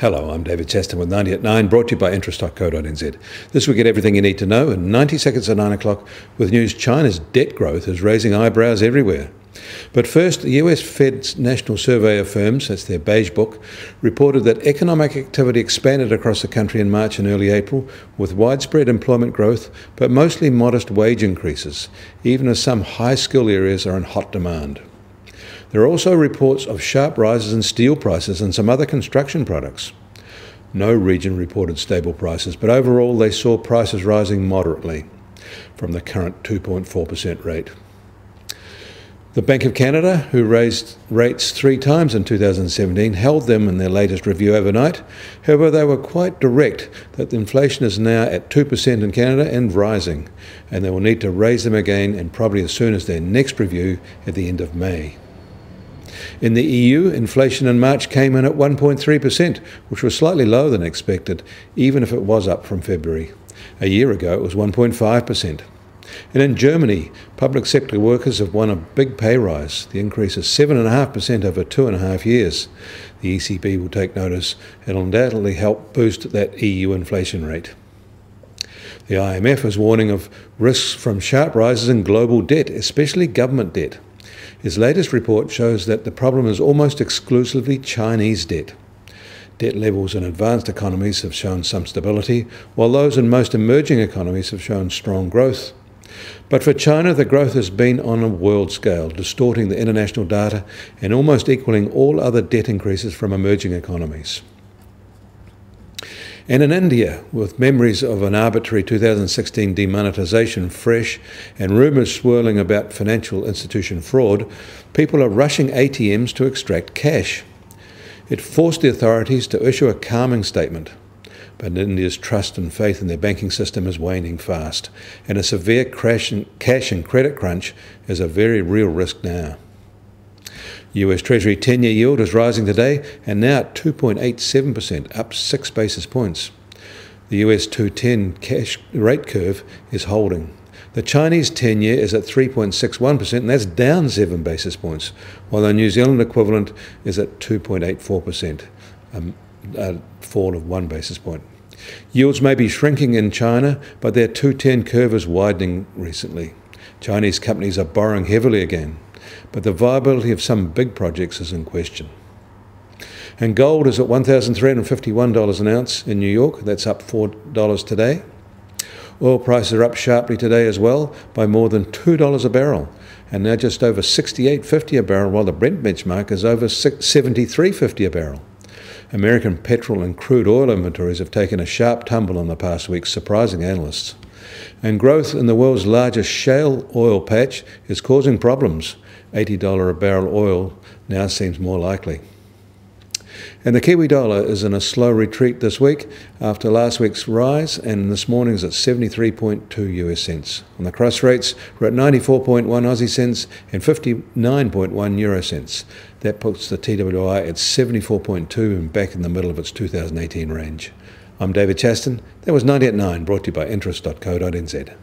Hello, I'm David Chaston with 90 at 9, brought to you by interest.co.nz. This week, get everything you need to know in 90 seconds at 9 o'clock with news China's debt growth is raising eyebrows everywhere. But first, the US Fed's National Survey of Firms, that's their Beige Book, reported that economic activity expanded across the country in March and early April with widespread employment growth, but mostly modest wage increases, even as some high-skill areas are in hot demand. There are also reports of sharp rises in steel prices and some other construction products. No region reported stable prices, but overall they saw prices rising moderately from the current 2.4% rate. The Bank of Canada, who raised rates 3 times in 2017, held them in their latest review overnight. However, they were quite direct that inflation is now at 2% in Canada and rising, and they will need to raise them again and probably as soon as their next review at the end of May. In the EU, inflation in March came in at 1.3%, which was slightly lower than expected, even if it was up from February. A year ago, it was 1.5%. And in Germany, public sector workers have won a big pay rise. The increase is 7.5% over 2.5 years. The ECB will take notice and will undoubtedly help boost that EU inflation rate. The IMF is warning of risks from sharp rises in global debt, especially government debt. His latest report shows that the problem is almost exclusively Chinese debt. Debt levels in advanced economies have shown some stability, while those in most emerging economies have shown strong growth. But for China, the growth has been on a world scale, distorting the international data and almost equaling all other debt increases from emerging economies. And in India, with memories of an arbitrary 2016 demonetisation fresh and rumours swirling about financial institution fraud, people are rushing ATMs to extract cash. It forced the authorities to issue a calming statement. But India's trust and faith in their banking system is waning fast, and a severe cash and credit crunch is a very real risk now. US Treasury 10-year yield is rising today and now at 2.87%, up 6 basis points. The US 210 cash rate curve is holding. The Chinese 10-year is at 3.61%, and that's down 7 basis points, while the New Zealand equivalent is at 2.84%, a fall of 1 basis point. Yields may be shrinking in China, but their 210 curve is widening recently. Chinese companies are borrowing heavily again, but the viability of some big projects is in question. And gold is at $1,351 an ounce in New York. That's up $4 today. Oil prices are up sharply today as well by more than $2 a barrel, and now just over $68.50 a barrel, while the Brent benchmark is over $73.50 a barrel. American petrol and crude oil inventories have taken a sharp tumble in the past week, surprising analysts. And growth in the world's largest shale oil patch is causing problems. $80 a barrel oil now seems more likely. And the Kiwi dollar is in a slow retreat this week after last week's rise, and this morning is at 73.2 US cents. On the cross rates, we're at 94.1 Aussie cents and 59.1 euro cents. That puts the TWI at 74.2 and back in the middle of its 2018 range. I'm David Chaston. That was 90 at 9, brought to you by interest.co.nz.